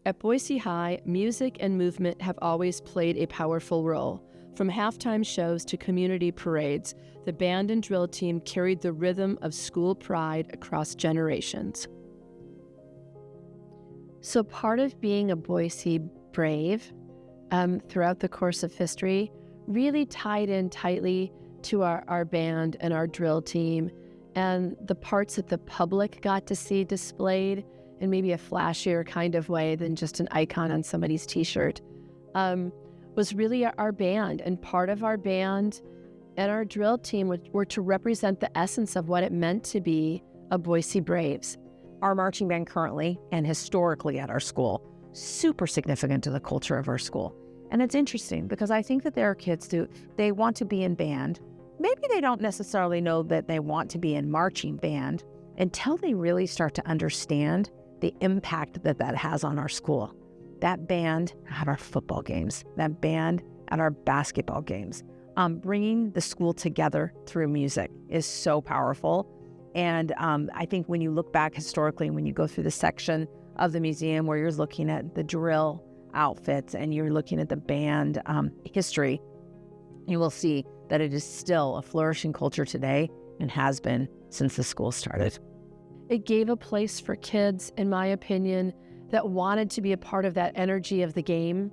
At Boise High, music and movement have always played a powerful role. From halftime shows to community parades, the band and drill team carried the rhythm of school pride across generations. So part of being a Boise Brave throughout the course of history really tied in tightly to our band and our drill team, and the parts that the public got to see displayed in maybe a flashier kind of way than just an icon on somebody's t-shirt, was really our band. And part of our band and our drill team were to represent the essence of what it meant to be a Boise Braves. Our marching band currently and historically at our school, super significant to the culture of our school. And it's interesting because I think that there are kids they want to be in band. Maybe they don't necessarily know that they want to be in marching band until they really start to understand the impact that has on our school. That band at our football games, that band at our basketball games, bringing the school together through music is so powerful. And I think when you look back historically, when you go through the section of the museum where you're looking at the drill outfits and you're looking at the band history, you will see that it is still a flourishing culture today and has been since the school started. It gave a place for kids, in my opinion, that wanted to be a part of that energy of the game,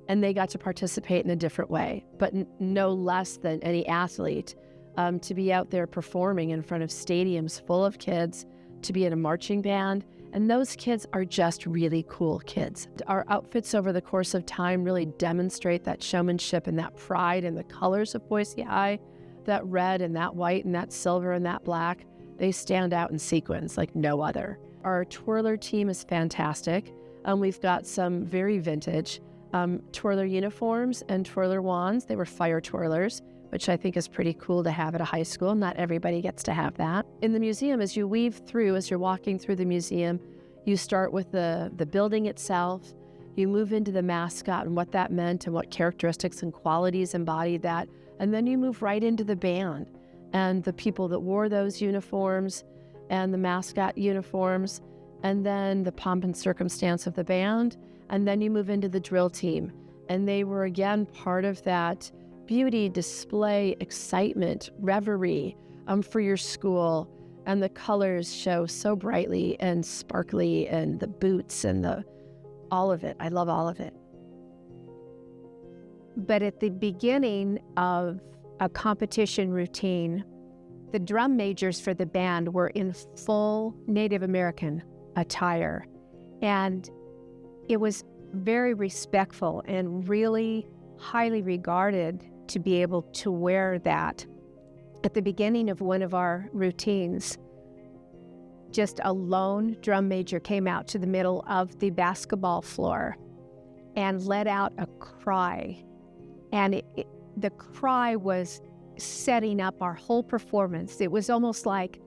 and they got to participate in a different way, but no less than any athlete, to be out there performing in front of stadiums full of kids, to be in a marching band, and those kids are just really cool kids. Our outfits over the course of time really demonstrate that showmanship and that pride in the colors of Boise High, that red and that white and that silver and that black. They stand out in sequins like no other. Our twirler team is fantastic. We've got some very vintage twirler uniforms and twirler wands. They were fire twirlers, which I think is pretty cool to have at a high school. Not everybody gets to have that. In the museum, as you're walking through the museum, you start with the building itself. You move into the mascot and what that meant and what characteristics and qualities embodied that. And then you move right into the band and the people that wore those uniforms and the mascot uniforms, and then the pomp and circumstance of the band. And then you move into the drill team. And they were, again, part of that beauty, display, excitement, reverie for your school. And the colors show so brightly and sparkly, and the boots and all of it. I love all of it. But at the beginning of a competition routine, the drum majors for the band were in full Native American attire. And it was very respectful and really highly regarded to be able to wear that. At the beginning of one of our routines, just a lone drum major came out to the middle of the basketball floor and let out a cry. And the cry was setting up our whole performance. It was almost like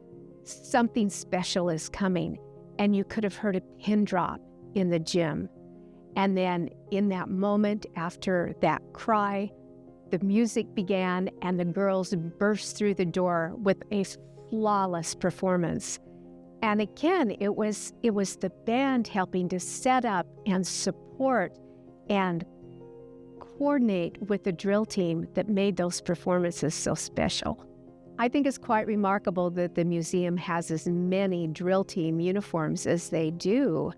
something special is coming, and you could have heard a pin drop in the gym. And then in that moment, after that cry, the music began and the girls burst through the door with a flawless performance. And again, it was the band helping to set up and support and coordinate with the drill team that made those performances so special. I think it's quite remarkable that the museum has as many drill team uniforms as they do.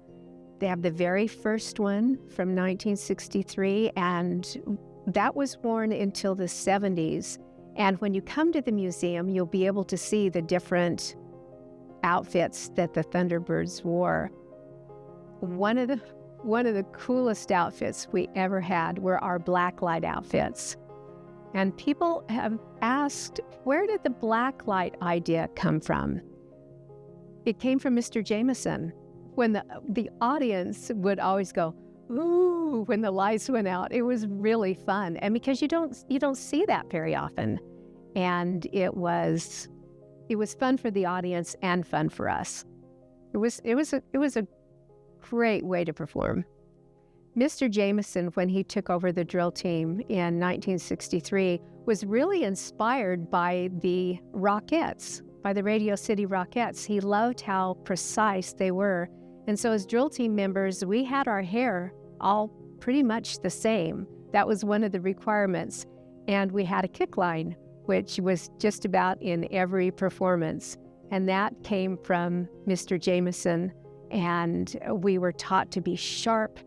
They have the very first one from 1963, and that was worn until the 70s. And when you come to the museum, you'll be able to see the different outfits that the Thunderbirds wore. One of the coolest outfits we ever had were our blacklight outfits. And people have asked, where did the blacklight idea come from? It came from Mr. Jameson. When the audience would always go, ooh, when the lights went out. It was really fun. And because you don't see that very often. And it was fun for the audience and fun for us. It was a great way to perform. Mr. Jameson, when he took over the drill team in 1963, was really inspired by the Rockettes, by the Radio City Rockettes. He loved how precise they were And so as drill team members, we had our hair all pretty much the same. That was one of the requirements. And we had a kick line, which was just about in every performance. And that came from Mr. Jameson. And we were taught to be sharp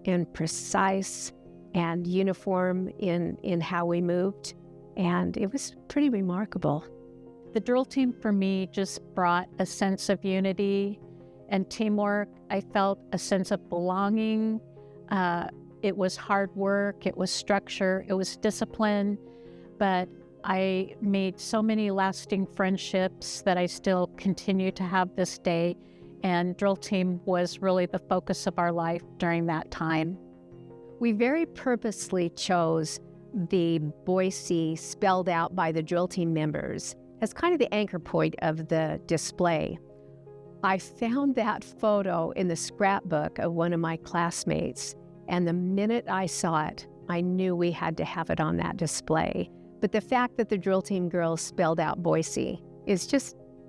and precise and uniform in how we moved. And it was pretty remarkable. The drill team for me just brought a sense of unity and teamwork. I felt a sense of belonging. It was hard work, it was structure, it was discipline, but I made so many lasting friendships that I still continue to have this day, and drill team was really the focus of our life during that time. We very purposely chose the Boise spelled out by the drill team members as kind of the anchor point of the display. I found that photo in the scrapbook of one of my classmates, and the minute I saw it, I knew we had to have it on that display. But the fact that the drill team girls spelled out Boise is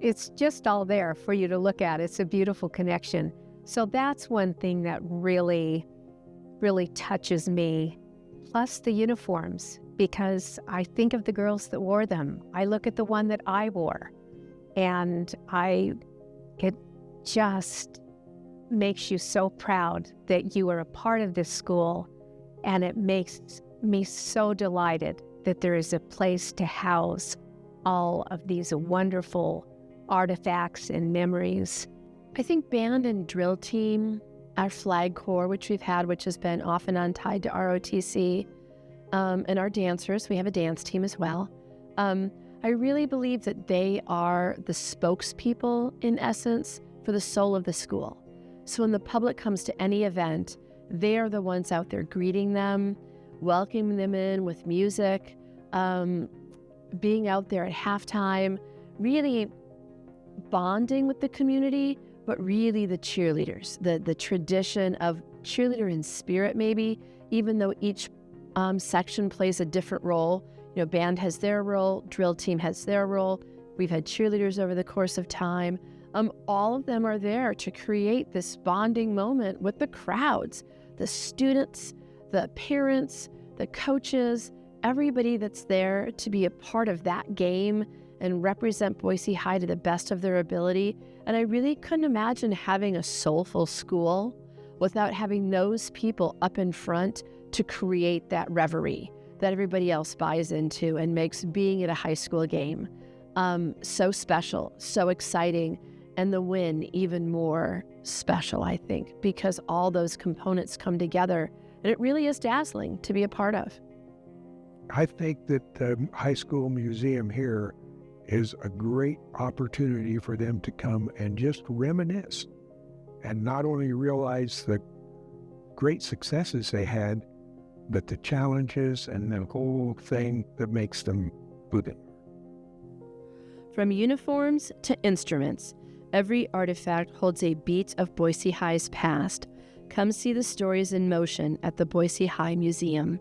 it's just all there for you to look at. It's a beautiful connection. So that's one thing that really, really touches me. Plus the uniforms, because I think of the girls that wore them. I look at the one that I wore, and it just makes you so proud that you are a part of this school, and it makes me so delighted that there is a place to house all of these wonderful artifacts and memories. I think band and drill team, our flag corps, which we've had, which has been off and on tied to ROTC, and our dancers, we have a dance team as well. I really believe that they are the spokespeople, in essence, for the soul of the school. So when the public comes to any event, they are the ones out there greeting them, welcoming them in with music, being out there at halftime, really bonding with the community, but really the cheerleaders, the tradition of cheerleader in spirit maybe, even though each section plays a different role. You know, band has their role, drill team has their role. We've had cheerleaders over the course of time. All of them are there to create this bonding moment with the crowds, the students, the parents, the coaches, everybody that's there to be a part of that game and represent Boise High to the best of their ability. And I really couldn't imagine having a soulful school without having those people up in front to create that reverie that everybody else buys into and makes being at a high school game so special, so exciting, and the win even more special, I think, because all those components come together, and it really is dazzling to be a part of. I think that the high school museum here is a great opportunity for them to come and just reminisce and not only realize the great successes they had, but the challenges and the whole thing that makes them good. From uniforms to instruments, every artifact holds a beat of Boise High's past. Come see the stories in motion at the Boise High Museum.